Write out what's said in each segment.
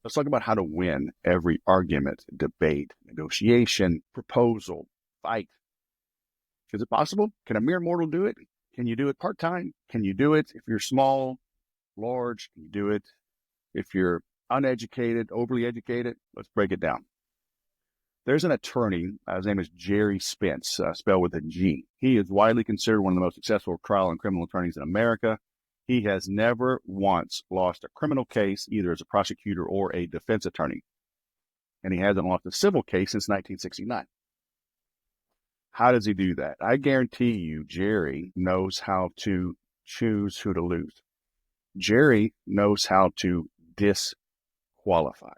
Let's talk about how to win every argument, debate, negotiation, proposal, fight. Is it possible? Can a mere mortal do it? Can you do it part-time? Can you do it if you're small, large? Can you do it if you're uneducated, overly educated? Let's break it down. There's an attorney, his name is Jerry Spence, spelled with a G. He is widely considered one of the most successful trial and criminal attorneys in America. He has never once lost a criminal case, either as a prosecutor or a defense attorney. And he hasn't lost a civil case since 1969. How does he do that? I guarantee you, Jerry knows how to choose who to lose. Jerry knows how to disqualify.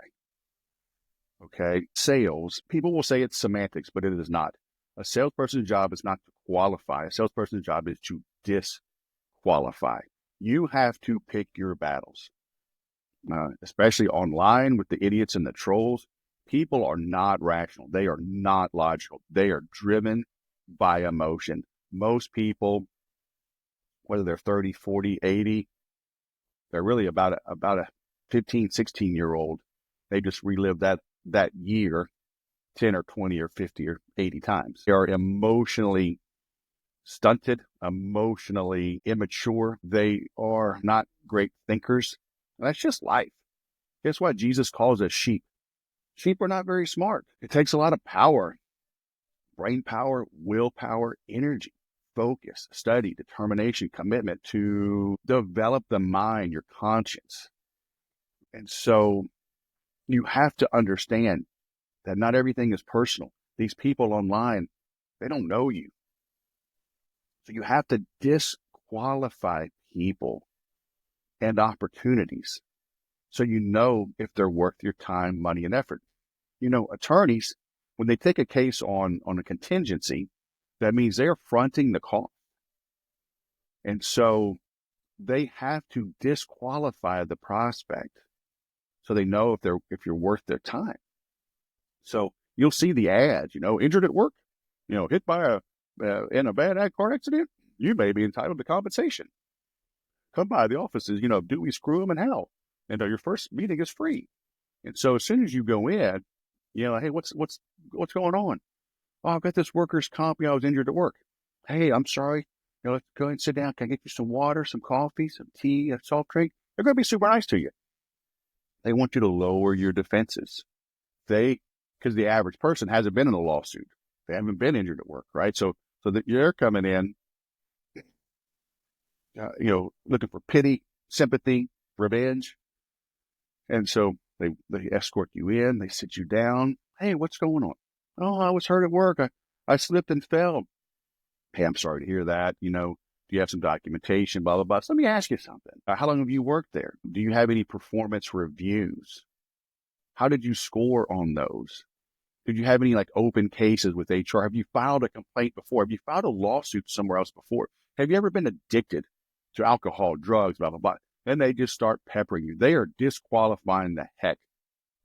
Okay. Sales, people will say it's semantics, but it is not. A salesperson's job is not to qualify. A salesperson's job is to disqualify. You have to pick your battles, especially online with the idiots and the trolls. People are not rational. They are not logical. They are driven by emotion. Most people, whether they're 30, 40, 80, they're really about a 15, 16-year-old. They just relive that year 10 or 20 or 50 or 80 times. They are emotionally stunted, emotionally immature. They are not great thinkers. And that's just life. Guess what? Jesus calls us sheep. Sheep are not very smart. It takes a lot of power, brain power, willpower, energy, focus, study, determination, commitment to develop the mind, your conscience. And so you have to understand that not everything is personal. These people online, they don't know you. So you have to disqualify people and opportunities so you know if they're worth your time, money, and effort. You know, attorneys, when they take a case on a contingency, that means they're fronting the cost. And so they have to disqualify the prospect so they know if you're worth their time. So you'll see the ads, injured at work, hit by in a bad car accident, you may be entitled to compensation. Come by the offices, Dewey, Screw 'em, and Hell. And your first meeting is free. And so as soon as you go in, hey, what's going on? Oh, I've got this workers' comp. I was injured at work. Hey, I'm sorry. Let's go ahead and sit down. Can I get you some water, some coffee, some tea, a soft drink? They're going to be super nice to you. They want you to lower your defenses. Because the average person hasn't been in a lawsuit. They haven't been injured at work, right? So that you're coming in, looking for pity, sympathy, revenge. And so they escort you in, they sit you down. Hey, what's going on? Oh, I was hurt at work. I slipped and fell. Hey, I'm sorry to hear that. Do you have some documentation, blah, blah, blah. So let me ask you something. How long have you worked there? Do you have any performance reviews? How did you score on those? Did you have any open cases with HR? Have you filed a complaint before? Have you filed a lawsuit somewhere else before? Have you ever been addicted to alcohol, drugs, blah, blah, blah? Then they just start peppering you. They are disqualifying the heck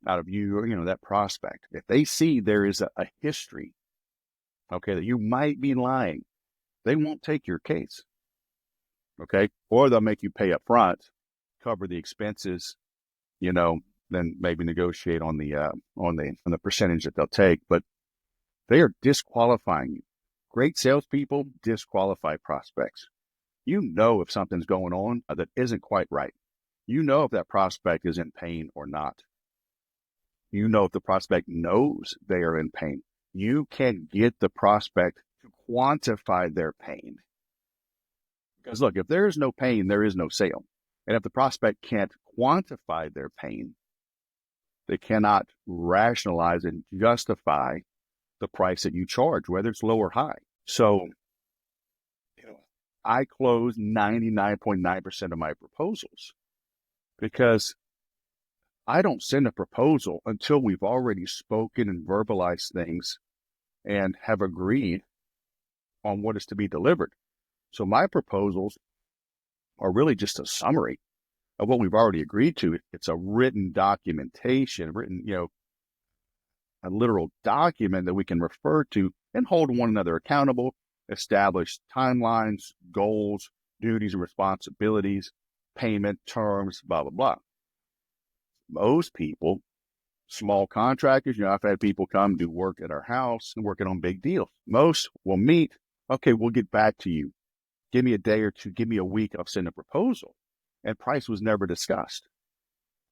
out of you, that prospect. If they see there is a history, okay, that you might be lying, they won't take your case, okay? Or they'll make you pay up front, cover the expenses, then maybe negotiate on the percentage that they'll take. But they are disqualifying you. Great salespeople disqualify prospects. You know if something's going on that isn't quite right. You know if that prospect is in pain or not. You know if the prospect knows they are in pain. You can get the prospect to quantify their pain. Because look, if there is no pain, there is no sale. And if the prospect can't quantify their pain, they cannot rationalize and justify the price that you charge, whether it's low or high. So, I close 99.9% of my proposals because I don't send a proposal until we've already spoken and verbalized things and have agreed on what is to be delivered. So my proposals are really just a summary of what we've already agreed to. It's a written documentation, a literal document that we can refer to and hold one another accountable, establish timelines, goals, duties and responsibilities, payment terms, blah, blah, blah. most people, small contractors, I've had people come do work at our house and working on big deals. Most will meet. Okay, we'll get back to you. Give me a day or two. Give me a week. I'll send a proposal. And price was never discussed.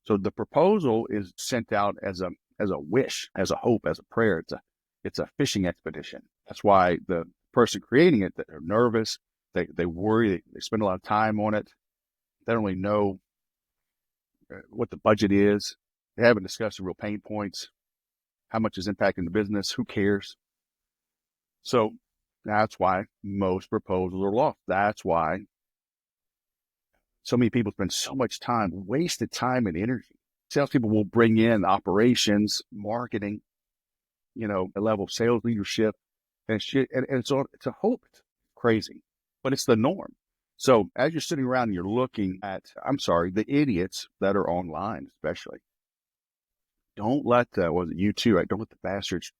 So the proposal is sent out as a wish, as a hope, as a prayer. It's a fishing expedition. That's why the person creating it, they're nervous. They worry. They spend a lot of time on it. They don't really know what the budget is. They haven't discussed the real pain points. How much is impacting the business? Who cares? So that's why most proposals are lost. That's why so many people spend so much time, wasted time and energy. Salespeople will bring in operations, marketing, a level of sales leadership, and shit. And it's a hope. It's crazy, but it's the norm. So as you're sitting around and you're looking at, the idiots that are online, especially, don't let you too, right? Don't let the bastards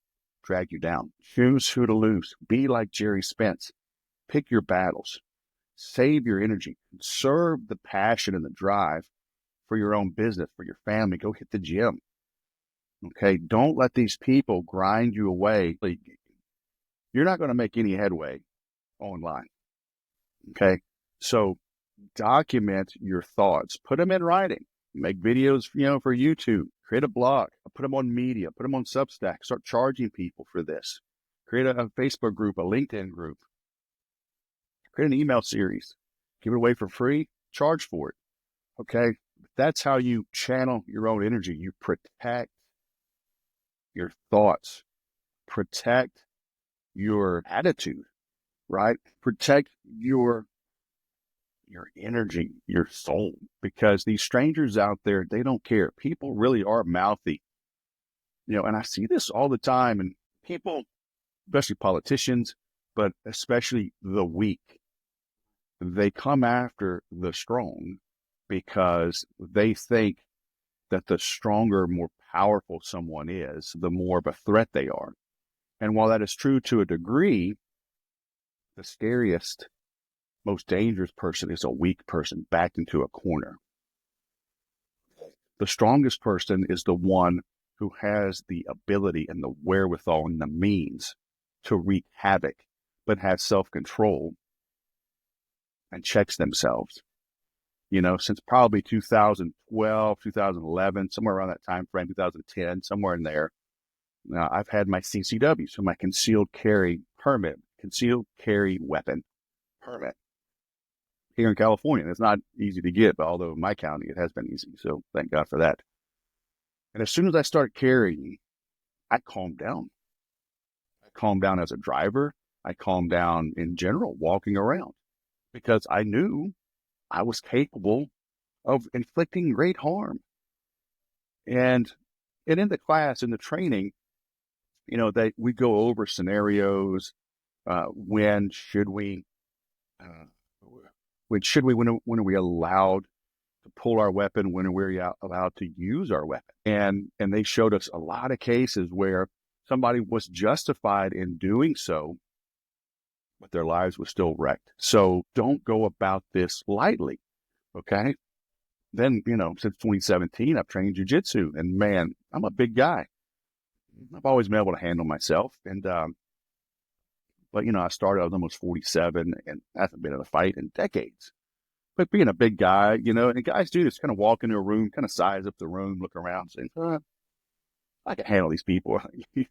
drag you down. Choose who to lose. Be like Jerry Spence. Pick your battles. Save your energy. Conserve the passion and the drive for your own business, for your family. Go hit the gym. Okay? Don't let these people grind you away. You're not going to make any headway online. Okay? So document your thoughts. Put them in writing. Make videos, for YouTube. Create a blog. Put them on media. Put them on Substack. Start charging people for this. Create a Facebook group, a LinkedIn group. Create an email series. Give it away for free. Charge for it. Okay? That's how you channel your own energy. You protect your thoughts. Protect your attitude, right? Protect your energy, your soul, because these strangers out there, they don't care. People really are mouthy, and I see this all the time, and people, especially politicians, but especially the weak, they come after the strong because they think that the stronger, more powerful someone is, the more of a threat they are. And while that is true to a degree, the scariest, most dangerous person is a weak person backed into a corner. The strongest person is the one who has the ability and the wherewithal and the means to wreak havoc, but has self-control and checks themselves. Since probably 2012, 2011, somewhere around that time frame, 2010, somewhere in there, I've had my CCW, so my concealed carry weapon permit. Here in California, it's not easy to get, but although in my county, it has been easy. So thank God for that. And as soon as I start carrying, I calm down. I calm down as a driver. I calm down in general, walking around, because I knew I was capable of inflicting great harm. And in the class, in the training, we go over scenarios. When should we? When are we allowed to pull our weapon? When are we allowed to use our weapon? And they showed us a lot of cases where somebody was justified in doing so, but their lives were still wrecked. So don't go about this lightly, okay? Then, since 2017, I've trained jiu-jitsu, and man, I'm a big guy. I've always been able to handle myself. And, but, I was almost 47 and I haven't been in a fight in decades. But being a big guy, and guys do this, kind of walk into a room, kind of size up the room, look around, saying, I can handle these people.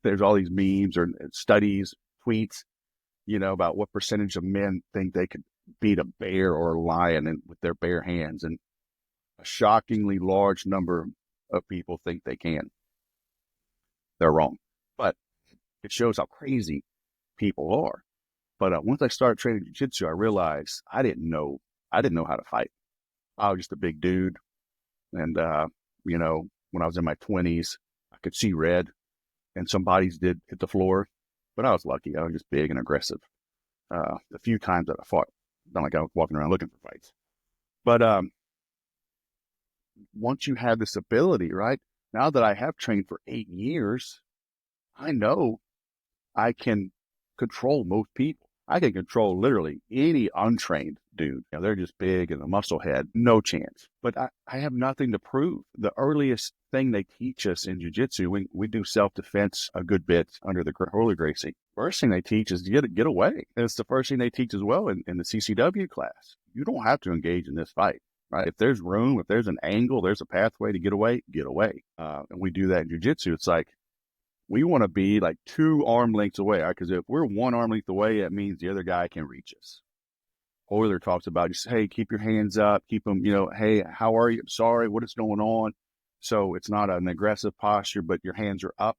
There's all these memes or studies, tweets, about what percentage of men think they could beat a bear or a lion with their bare hands. And a shockingly large number of people think they can. They're wrong. But it shows how crazy people are. But once I started training jiu-jitsu, I realized I didn't know how to fight. I was just a big dude. And, when I was in my 20s, I could see red and some bodies did hit the floor, but I was lucky. I was just big and aggressive. The few times that I fought, not like I was walking around looking for fights. But once you have this ability, right, now that I have trained for 8 years, I know I can control most people. I can control literally any untrained dude. They're just big and a muscle head, no chance. But I have nothing to prove. The earliest thing they teach us in jiu-jitsu, we do self-defense a good bit under the Holy Gracie. First thing they teach is get away. And it's the first thing they teach as well in the CCW class. You don't have to engage in this fight. Right? If there's room, if there's an angle, there's a pathway to get away, get away. And we do that in jiu-jitsu. It's like, we want to be like 2 arm lengths away, right? Because if we're 1 arm length away, that means the other guy can reach us. Euler talks about just, hey, keep your hands up, keep them, hey, how are you? I'm sorry, what is going on? So it's not an aggressive posture, but your hands are up.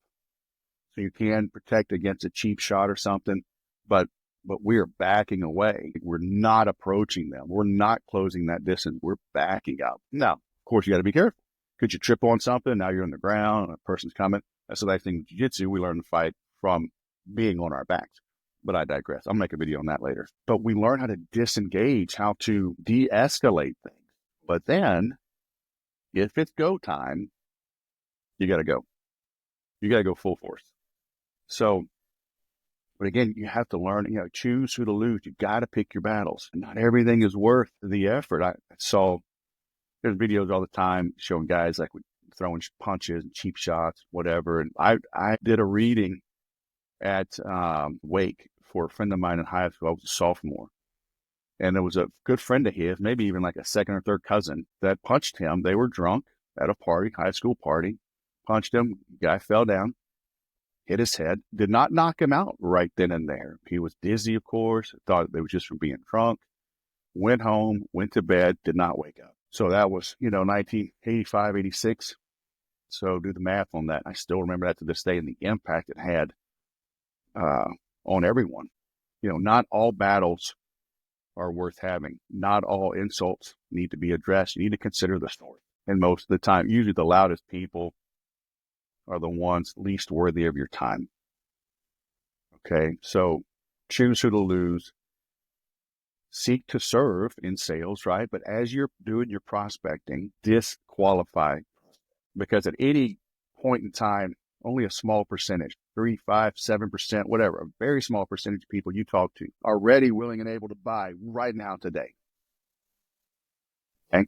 So you can protect against a cheap shot or something, but we're backing away. We're not approaching them. We're not closing that distance. We're backing up. Now, of course, you got to be careful. Could you trip on something? Now you're on the ground and a person's coming. That's the nice thing with jiu-jitsu. We learn to fight from being on our backs. But I digress. I'll make a video on that later. But we learn how to disengage, how to de-escalate things. But then, if it's go time, you got to go. You got to go full force. So, but again, you have to learn, choose who to lose. You got to pick your battles. Not everything is worth the effort. I saw, there's videos all the time showing guys like throwing punches and cheap shots, whatever. And I did a reading at Wake for a friend of mine in high school. I was a sophomore. And there was a good friend of his, maybe even like a second or third cousin, that punched him. They were drunk at a party, high school party, punched him. Guy fell down, hit his head, did not knock him out right then and there. He was dizzy, of course, thought it was just from being drunk, went home, went to bed, did not wake up. So that was, 1985, 86. So do the math on that. I still remember that to this day and the impact it had on everyone. Not all battles are worth having. Not all insults need to be addressed. You need to consider the story. And most of the time, usually the loudest people are the ones least worthy of your time. Okay, so choose who to lose. Seek to serve in sales, right? But as you're doing your prospecting, disqualify. Because at any point in time, only a small percentage, 3, 5, 7%, whatever, a very small percentage of people you talk to are ready, willing, and able to buy right now today. Okay?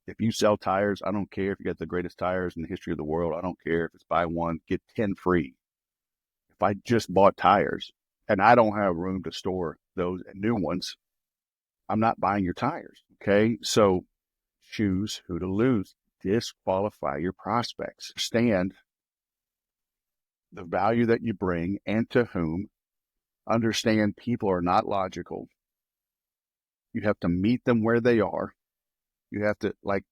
If you sell tires, I don't care if you got the greatest tires in the history of the world. I don't care if it's buy one, get 10 free. If I just bought tires and I don't have room to store those new ones, I'm not buying your tires. Okay? So choose who to lose. Disqualify your prospects. Understand the value that you bring and to whom. Understand people are not logical. You have to meet them where they are. You have to like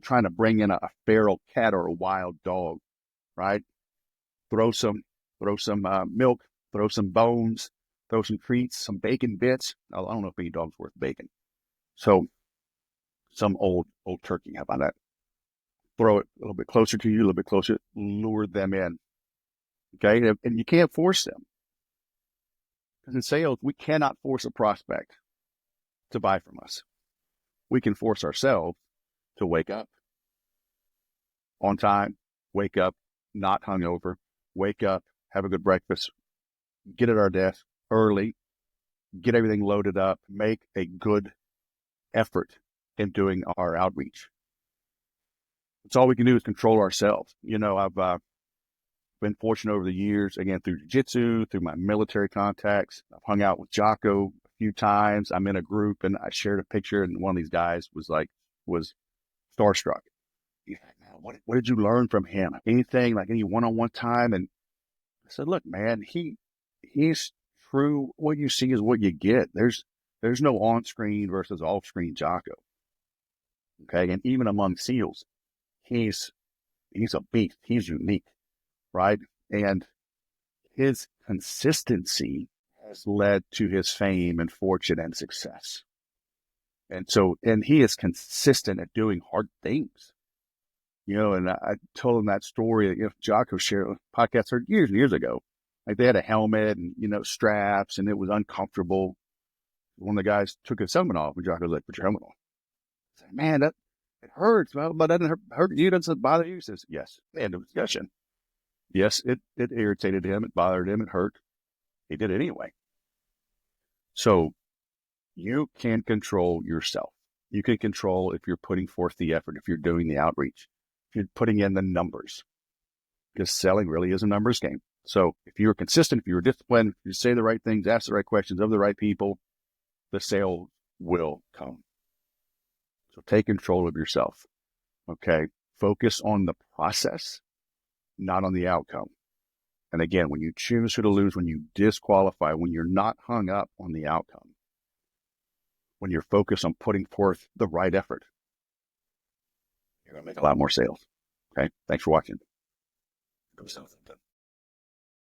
trying to bring in a feral cat or a wild dog, right? Throw some milk, throw some bones, throw some treats, some bacon bits. I don't know if any dog's worth bacon. So some old turkey. How about that? Throw it a little bit closer to you, a little bit closer, lure them in. Okay. And you can't force them. Because in sales, we cannot force a prospect to buy from us. We can force ourselves to wake up on time, wake up, not hungover, wake up, have a good breakfast, get at our desk early, get everything loaded up, make a good effort in doing our outreach. That's all we can do is control ourselves. I've been fortunate over the years, again, through jiu-jitsu, through my military contacts. I've hung out with Jocko a few times. I'm in a group and I shared a picture and one of these guys was starstruck. He's like, man, what did you learn from him? Anything, like any one-on-one time? And I said, look, man, he's true. What you see is what you get. There's no on-screen versus off-screen Jocko. Okay. And even among SEALs, he's a beast. He's unique, right? And his consistency has led to his fame and fortune and success. And he is consistent at doing hard things. And I told him that story, Jocko shared a podcast heard years and years ago. Like they had a helmet and, straps and it was uncomfortable. One of the guys took his helmet off and Jocko was like, put your helmet on. I said, man, it hurts, but it doesn't hurt you. It doesn't bother you. He says, yes. End of discussion. Yes, it irritated him. It bothered him. It hurt. He did it anyway. So you can control yourself. You can control if you're putting forth the effort, if you're doing the outreach, if you're putting in the numbers, because selling really is a numbers game. So if you're consistent, if you're disciplined, if you say the right things, ask the right questions of the right people, the sale will come. So take control of yourself. Okay. Focus on the process, not on the outcome. And again, when you choose who to lose, when you disqualify, when you're not hung up on the outcome, when you're focused on putting forth the right effort, you're going to make a lot more sales. Okay. Thanks for watching. Go sell something.